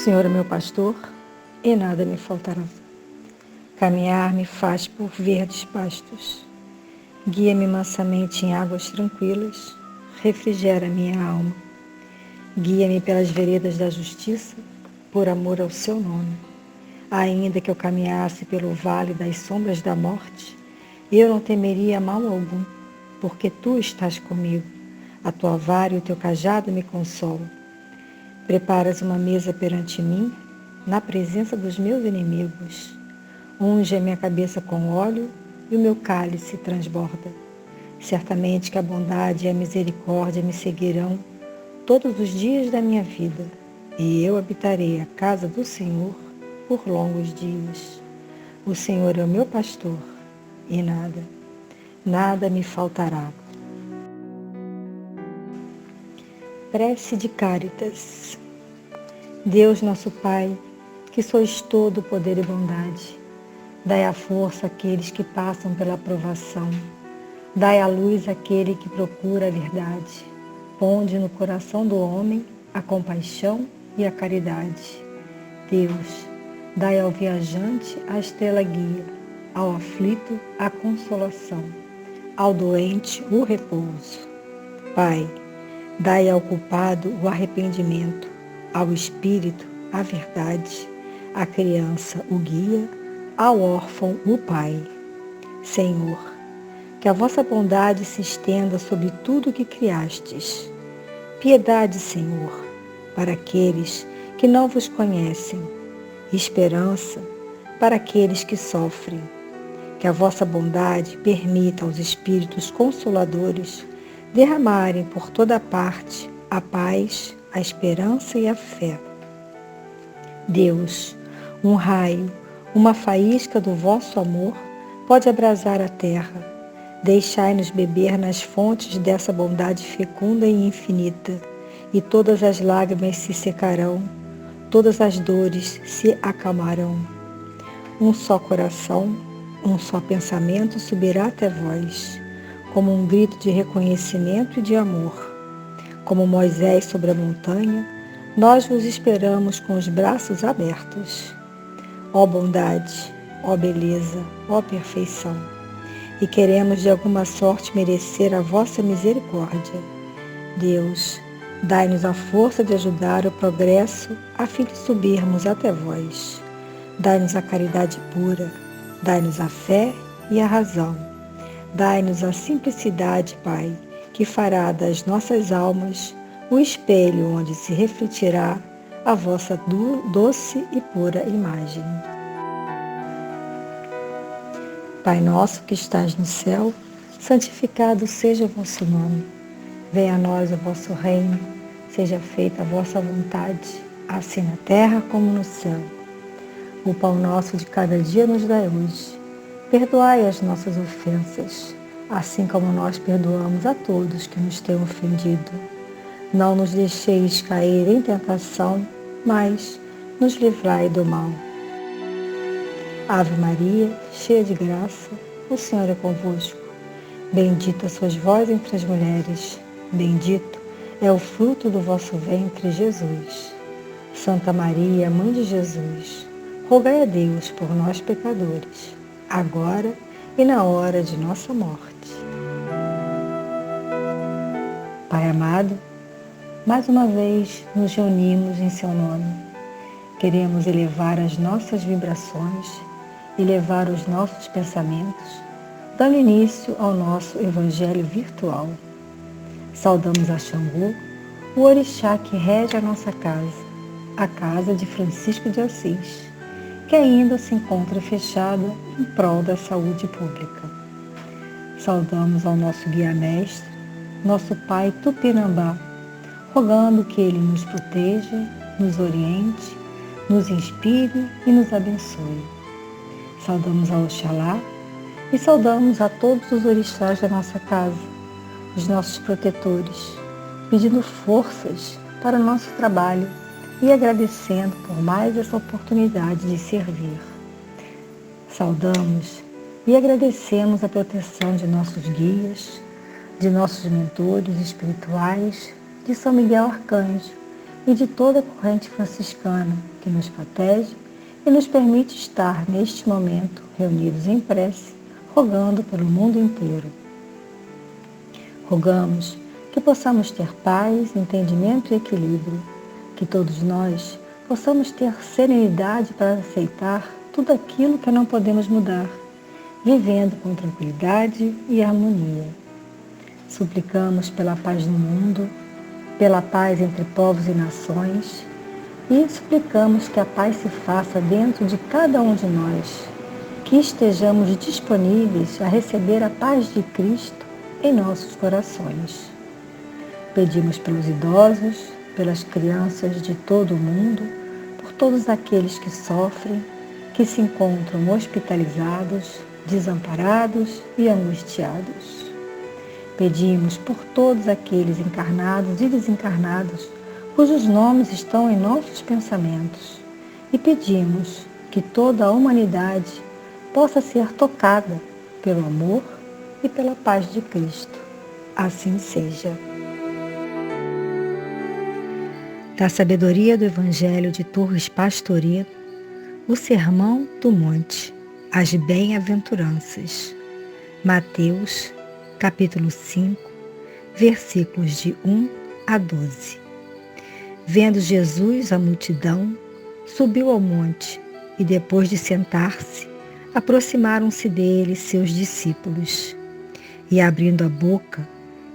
Senhor é meu pastor, e nada me faltará. Caminhar me faz por verdes pastos. Guia-me mansamente em águas tranquilas, refrigera minha alma. Guia-me pelas veredas da justiça, por amor ao seu nome. Ainda que eu caminhasse pelo vale das sombras da morte, eu não temeria mal algum, porque tu estás comigo. A tua vara e o teu cajado me consolam. Preparas uma mesa perante mim, na presença dos meus inimigos. Unge a minha cabeça com óleo e o meu cálice transborda. Certamente que a bondade e a misericórdia me seguirão todos os dias da minha vida, e eu habitarei a casa do Senhor por longos dias. O Senhor é o meu pastor, e nada me faltará. Prece de Cáritas. Deus nosso Pai, que sois todo poder e bondade, dai a força àqueles que passam pela provação, dai a luz àquele que procura a verdade, ponde no coração do homem a compaixão e a caridade. Deus, dai ao viajante a estrela guia, ao aflito a consolação, ao doente o repouso. Pai, dai ao culpado o arrependimento, ao espírito a verdade, à criança o guia, ao órfão o pai. Senhor, que a vossa bondade se estenda sobre tudo o que criastes. Piedade, Senhor, para aqueles que não vos conhecem. Esperança para aqueles que sofrem. Que a vossa bondade permita aos espíritos consoladores derramarem por toda parte a paz, a esperança e a fé. Deus, um raio, uma faísca do vosso amor pode abrasar a terra. Deixai-nos beber nas fontes dessa bondade fecunda e infinita, e todas as lágrimas se secarão, todas as dores se acalmarão. Um só coração, um só pensamento subirá até vós, como um grito de reconhecimento e de amor. Como Moisés sobre a montanha, nós vos esperamos com os braços abertos. Ó bondade, ó beleza, ó perfeição, e queremos de alguma sorte merecer a vossa misericórdia. Deus, dai-nos a força de ajudar o progresso a fim de subirmos até vós. Dai-nos a caridade pura, dai-nos a fé e a razão. Dai-nos a simplicidade, Pai, que fará das nossas almas o espelho onde se refletirá a vossa doce e pura imagem. Pai nosso que estás no céu, santificado seja o vosso nome. Venha a nós o vosso reino, seja feita a vossa vontade, assim na terra como no céu. O pão nosso de cada dia nos dai hoje. Perdoai as nossas ofensas, assim como nós perdoamos a todos que nos têm ofendido. Não nos deixeis cair em tentação, mas nos livrai do mal. Ave Maria, cheia de graça, o Senhor é convosco. Bendita sois vós entre as mulheres, bendito é o fruto do vosso ventre, Jesus. Santa Maria, Mãe de Jesus, rogai a Deus por nós pecadores, agora e na hora de nossa morte. Pai amado, mais uma vez nos reunimos em seu nome. Queremos elevar as nossas vibrações, elevar os nossos pensamentos, dando início ao nosso evangelho virtual. Saudamos a Xangô, o orixá que rege a nossa casa, a casa de Francisco de Assis, que ainda se encontra fechada em prol da saúde pública. Saudamos ao nosso guia-mestre, nosso Pai Tupinambá, rogando que Ele nos proteja, nos oriente, nos inspire e nos abençoe. Saudamos a Oxalá e saudamos a todos os orixás da nossa casa, os nossos protetores, pedindo forças para o nosso trabalho e agradecendo por mais essa oportunidade de servir. Saudamos e agradecemos a proteção de nossos guias, de nossos mentores espirituais, de São Miguel Arcanjo, e de toda a corrente franciscana que nos protege e nos permite estar, neste momento, reunidos em prece, rogando pelo mundo inteiro. Rogamos que possamos ter paz, entendimento e equilíbrio, que todos nós possamos ter serenidade para aceitar tudo aquilo que não podemos mudar, vivendo com tranquilidade e harmonia. Suplicamos pela paz no mundo, pela paz entre povos e nações, e suplicamos que a paz se faça dentro de cada um de nós, que estejamos disponíveis a receber a paz de Cristo em nossos corações. Pedimos pelos idosos, pelas crianças de todo o mundo, por todos aqueles que sofrem, que se encontram hospitalizados, desamparados e angustiados. Pedimos por todos aqueles encarnados e desencarnados, cujos nomes estão em nossos pensamentos, e pedimos que toda a humanidade possa ser tocada pelo amor e pela paz de Cristo. Assim seja. Da sabedoria do Evangelho de Torres Pastorino, o Sermão do Monte, as Bem-aventuranças. Mateus, capítulo 5, versículos de 1 a 12. Vendo Jesus a multidão, subiu ao monte e, depois de sentar-se, aproximaram-se dele seus discípulos. E, abrindo a boca,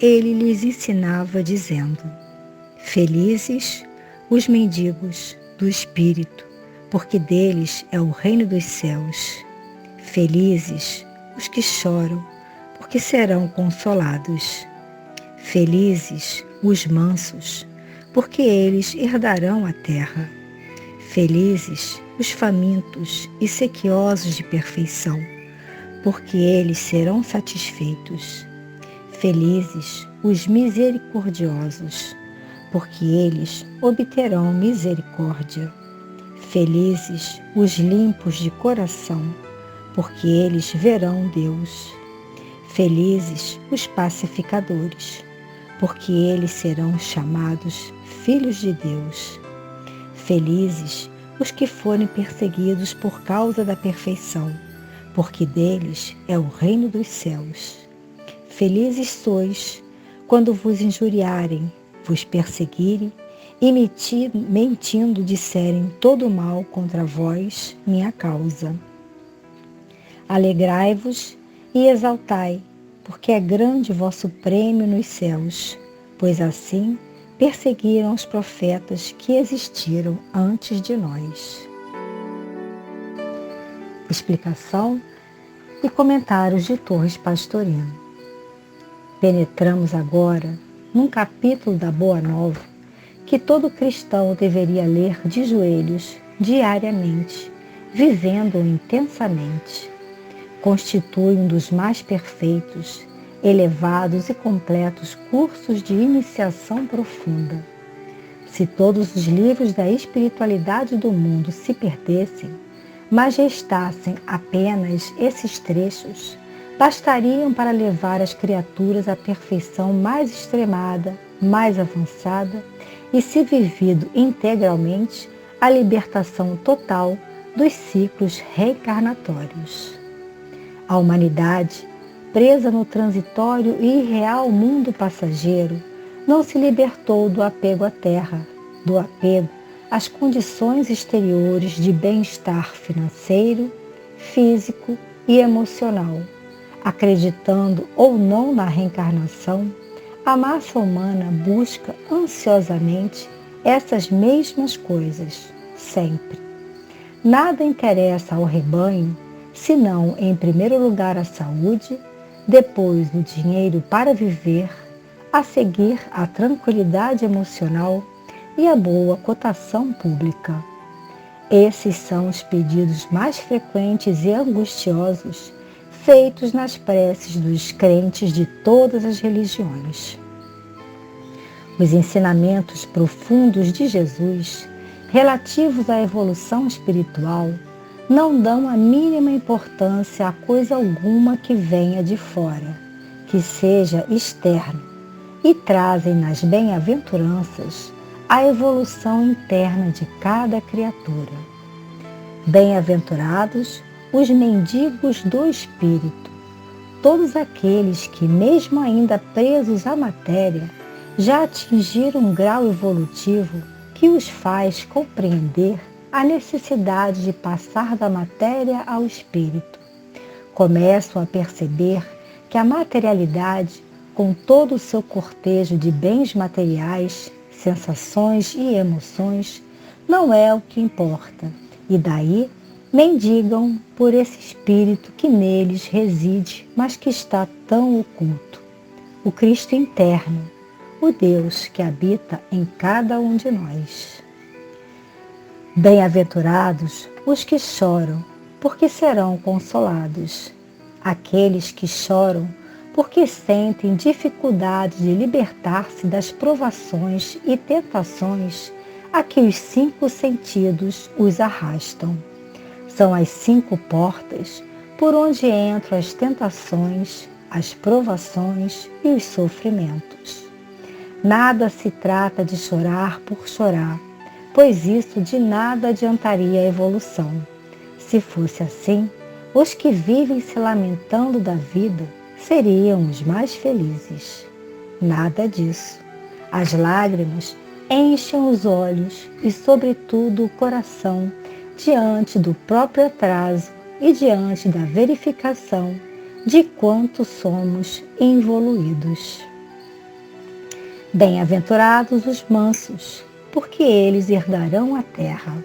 ele lhes ensinava, dizendo: Felizes os mendigos do espírito, porque deles é o reino dos céus. Felizes os que choram, porque serão consolados. Felizes os mansos, porque eles herdarão a terra. Felizes os famintos e sequiosos de perfeição, porque eles serão satisfeitos. Felizes os misericordiosos, porque eles obterão misericórdia. Felizes os limpos de coração, porque eles verão Deus. Felizes os pacificadores, porque eles serão chamados filhos de Deus. Felizes os que forem perseguidos por causa da perfeição, porque deles é o reino dos céus. Felizes sois quando vos injuriarem, vos perseguirem e mentindo disserem todo mal contra vós, minha causa. Alegrai-vos e exaltai, porque é grande vosso prêmio nos céus, pois assim perseguiram os profetas que existiram antes de nós. Explicação e comentários de Torres Pastorino. Penetramos agora num capítulo da Boa Nova que todo cristão deveria ler de joelhos diariamente, vivendo-o intensamente. Constitui um dos mais perfeitos, elevados e completos cursos de iniciação profunda. Se todos os livros da espiritualidade do mundo se perdessem, mas restassem apenas esses trechos, bastariam para levar as criaturas à perfeição mais extremada, mais avançada e, se vivido integralmente, à libertação total dos ciclos reencarnatórios. A humanidade, presa no transitório e irreal mundo passageiro, não se libertou do apego à terra, do apego às condições exteriores de bem-estar financeiro, físico e emocional. Acreditando ou não na reencarnação, a massa humana busca ansiosamente essas mesmas coisas, sempre. Nada interessa ao rebanho, senão, em primeiro lugar, a saúde, depois o dinheiro para viver, a seguir a tranquilidade emocional e a boa cotação pública. Esses são os pedidos mais frequentes e angustiosos feitos nas preces dos crentes de todas as religiões. Os ensinamentos profundos de Jesus, relativos à evolução espiritual, não dão a mínima importância a coisa alguma que venha de fora, que seja externo, e trazem nas bem-aventuranças a evolução interna de cada criatura. Bem-aventurados os mendigos do espírito, todos aqueles que, mesmo ainda presos à matéria, já atingiram um grau evolutivo que os faz compreender a necessidade de passar da matéria ao espírito. Começam a perceber que a materialidade, com todo o seu cortejo de bens materiais, sensações e emoções, não é o que importa, e daí mendigam por esse espírito que neles reside, mas que está tão oculto. O Cristo interno, o Deus que habita em cada um de nós. Bem-aventurados os que choram, porque serão consolados. Aqueles que choram, porque sentem dificuldade de libertar-se das provações e tentações a que os 5 sentidos os arrastam. São as 5 portas por onde entram as tentações, as provações e os sofrimentos. Nada se trata de chorar por chorar, pois isso de nada adiantaria a evolução. Se fosse assim, os que vivem se lamentando da vida seriam os mais felizes. Nada disso. As lágrimas enchem os olhos e, sobretudo, o coração diante do próprio atraso e diante da verificação de quanto somos involuídos. Bem-aventurados os mansos, porque eles herdarão a terra.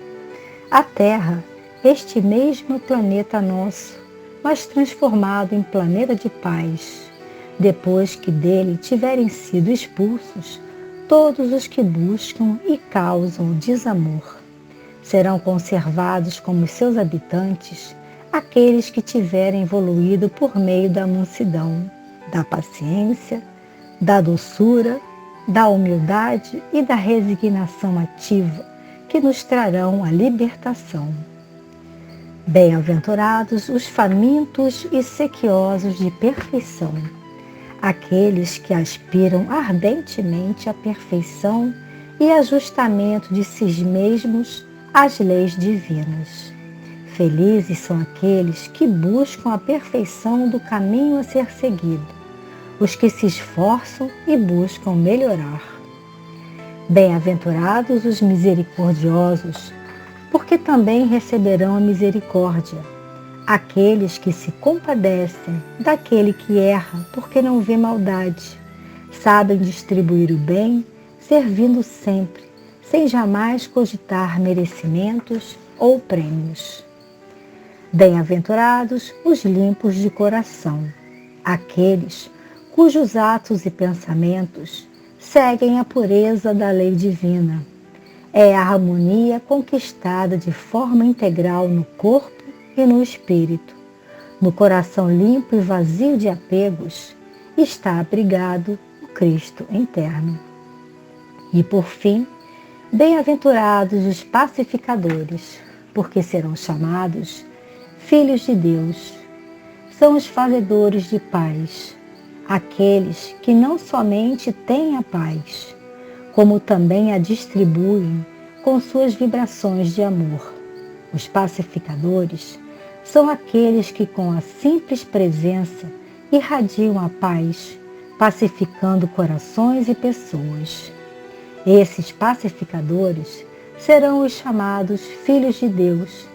A terra, este mesmo planeta nosso, mas transformado em planeta de paz, depois que dele tiverem sido expulsos todos os que buscam e causam o desamor. Serão conservados como seus habitantes aqueles que tiverem evoluído por meio da mansidão, da paciência, da doçura, da humildade e da resignação ativa que nos trarão a libertação. Bem-aventurados os famintos e sequiosos de perfeição, aqueles que aspiram ardentemente à perfeição e ajustamento de si mesmos às leis divinas. Felizes são aqueles que buscam a perfeição do caminho a ser seguido, os que se esforçam e buscam melhorar. Bem-aventurados os misericordiosos, porque também receberão a misericórdia, aqueles que se compadecem daquele que erra porque não vê maldade, sabem distribuir o bem, servindo sempre, sem jamais cogitar merecimentos ou prêmios. Bem-aventurados os limpos de coração, aqueles cujos atos e pensamentos seguem a pureza da lei divina. É a harmonia conquistada de forma integral no corpo e no espírito. No coração limpo e vazio de apegos está abrigado o Cristo interno. E por fim, bem-aventurados os pacificadores, porque serão chamados filhos de Deus. São os fazedores de paz, aqueles que não somente têm a paz, como também a distribuem com suas vibrações de amor. Os pacificadores são aqueles que, com a simples presença, irradiam a paz, pacificando corações e pessoas. Esses pacificadores serão os chamados filhos de Deus,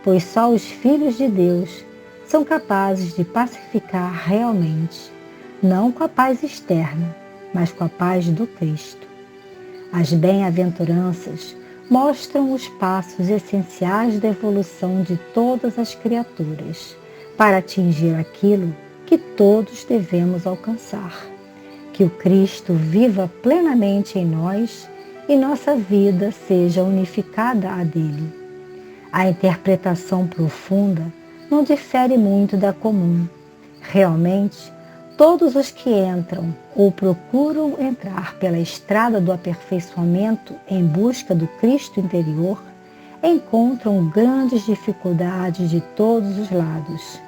pois só os filhos de Deus são capazes de pacificar realmente, não com a paz externa, mas com a paz do Cristo. As bem-aventuranças mostram os passos essenciais da evolução de todas as criaturas para atingir aquilo que todos devemos alcançar. Que o Cristo viva plenamente em nós e nossa vida seja unificada à dele. A interpretação profunda não difere muito da comum. Realmente, todos os que entram ou procuram entrar pela estrada do aperfeiçoamento em busca do Cristo interior encontram grandes dificuldades de todos os lados,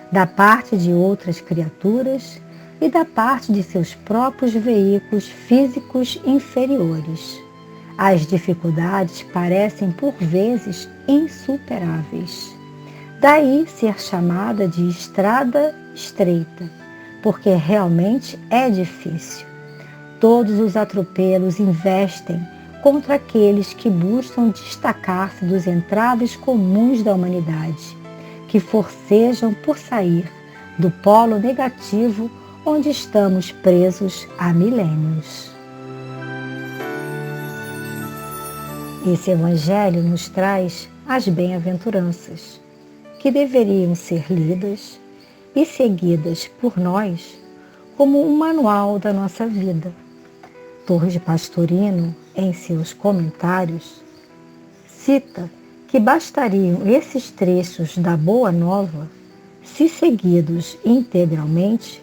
da parte de outras criaturas e da parte de seus próprios veículos físicos inferiores. As dificuldades parecem por vezes insuperáveis. Daí ser chamada de estrada estreita, porque realmente é difícil. Todos os atropelos investem contra aqueles que buscam destacar-se dos entraves comuns da humanidade, que forcejam por sair do polo negativo onde estamos presos há milênios. Esse Evangelho nos traz as bem-aventuranças, que deveriam ser lidas e seguidas por nós como um manual da nossa vida. Torres de Pastorino, em seus comentários, cita que bastariam esses trechos da Boa Nova, se seguidos integralmente,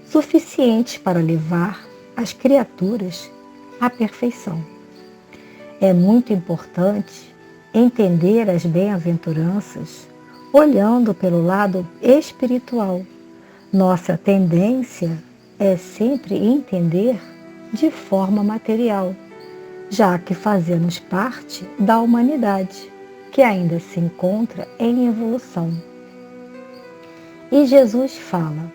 suficientes para levar as criaturas à perfeição. É muito importante entender as bem-aventuranças olhando pelo lado espiritual. Nossa tendência é sempre entender de forma material, já que fazemos parte da humanidade, que ainda se encontra em evolução. E Jesus fala: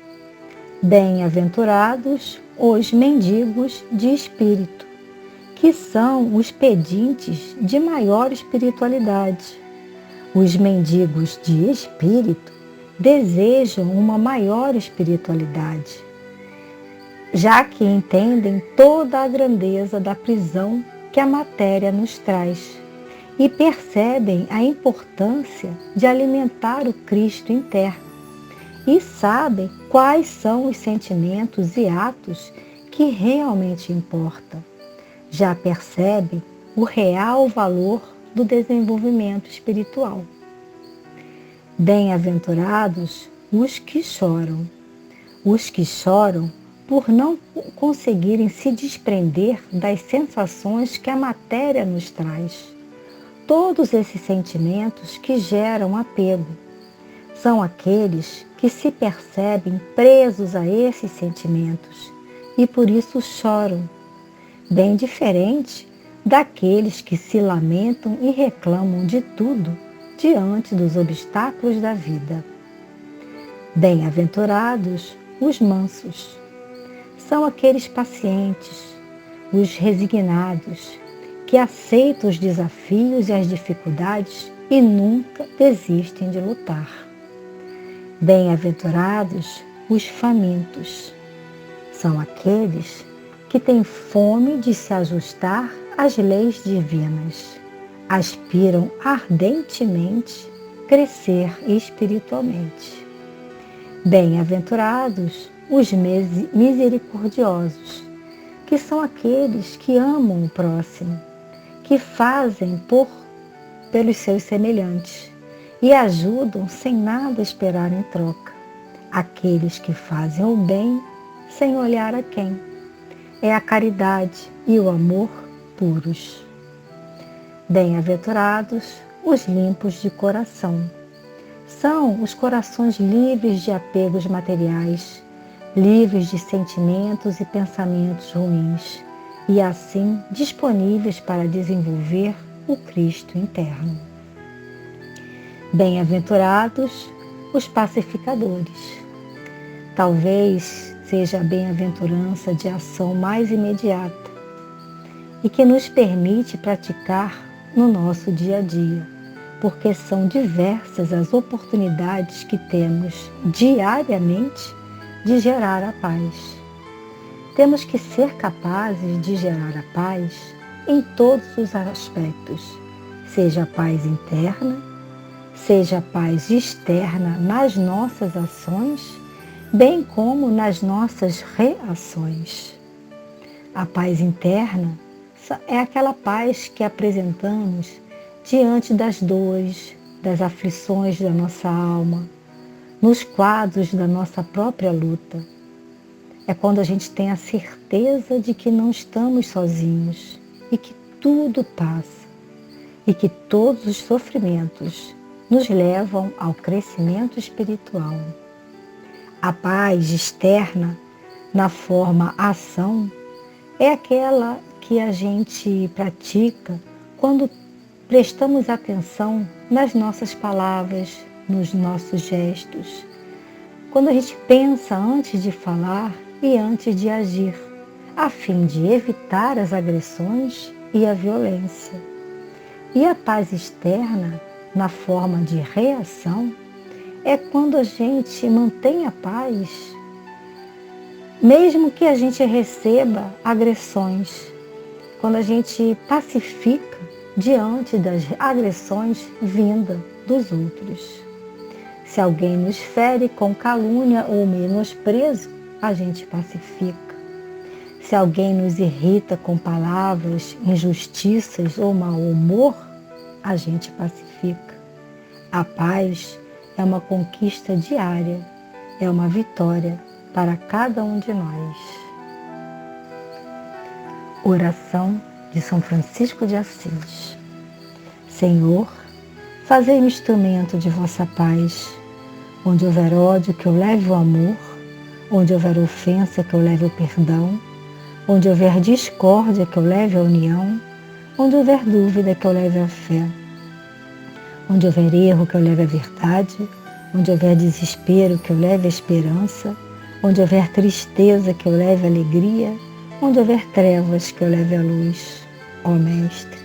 bem-aventurados os mendigos de espírito, que são os pedintes de maior espiritualidade. Os mendigos de espírito desejam uma maior espiritualidade, já que entendem toda a grandeza da prisão que a matéria nos traz e percebem a importância de alimentar o Cristo interno e sabem quais são os sentimentos e atos que realmente importam. Já percebem o real valor do desenvolvimento espiritual. Bem-aventurados os que choram por não conseguirem se desprender das sensações que a matéria nos traz. Todos esses sentimentos que geram apego são aqueles que se percebem presos a esses sentimentos e por isso choram, bem diferente daqueles que se lamentam e reclamam de tudo diante dos obstáculos da vida. Bem-aventurados os mansos. São aqueles pacientes, os resignados, que aceitam os desafios e as dificuldades e nunca desistem de lutar. Bem-aventurados os famintos. São aqueles que têm fome de se ajustar às leis divinas, aspiram ardentemente crescer espiritualmente. Bem-aventurados os misericordiosos, que são aqueles que amam o próximo, que fazem pelos seus semelhantes e ajudam sem nada esperar em troca. Aqueles que fazem o bem sem olhar a quem. É a caridade e o amor puros. Bem-aventurados os limpos de coração. São os corações livres de apegos materiais, livres de sentimentos e pensamentos ruins, e assim disponíveis para desenvolver o Cristo interno. Bem-aventurados os pacificadores. Talvez seja a bem-aventurança de ação mais imediata e que nos permite praticar no nosso dia a dia, porque são diversas as oportunidades que temos diariamente de gerar a paz. Temos que ser capazes de gerar a paz em todos os aspectos, seja a paz interna, seja a paz externa nas nossas ações, bem como nas nossas reações. A paz interna é aquela paz que apresentamos diante das dores, das aflições da nossa alma, nos quadros da nossa própria luta. É quando a gente tem a certeza de que não estamos sozinhos e que tudo passa e que todos os sofrimentos nos levam ao crescimento espiritual. A paz externa, na forma ação, é aquela que a gente pratica quando prestamos atenção nas nossas palavras, nos nossos gestos. Quando a gente pensa antes de falar e antes de agir, a fim de evitar as agressões e a violência. E a paz externa, na forma de reação, é quando a gente mantém a paz, mesmo que a gente receba agressões, quando a gente pacifica diante das agressões vindas dos outros. Se alguém nos fere com calúnia ou menosprezo, a gente pacifica. Se alguém nos irrita com palavras, injustiças ou mau humor, a gente pacifica. A paz é uma conquista diária, é uma vitória para cada um de nós. Oração de São Francisco de Assis. Senhor, fazei-me instrumento de vossa paz. Onde houver ódio, que eu leve o amor. Onde houver ofensa, que eu leve o perdão. Onde houver discórdia, que eu leve a união. Onde houver dúvida, que eu leve a fé. Onde houver erro, que eu leve a verdade. Onde houver desespero, que eu leve a esperança. Onde houver tristeza, que eu leve a alegria. Onde houver trevas, que eu leve a luz. Ó Mestre,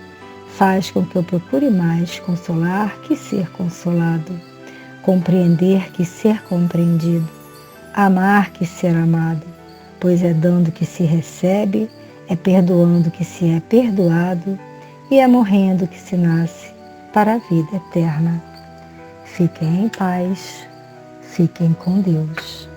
faz com que eu procure mais consolar que ser consolado, compreender que ser compreendido, amar que ser amado, pois é dando que se recebe, é perdoando que se é perdoado e é morrendo que se nasce para a vida eterna. Fiquem em paz, fiquem com Deus.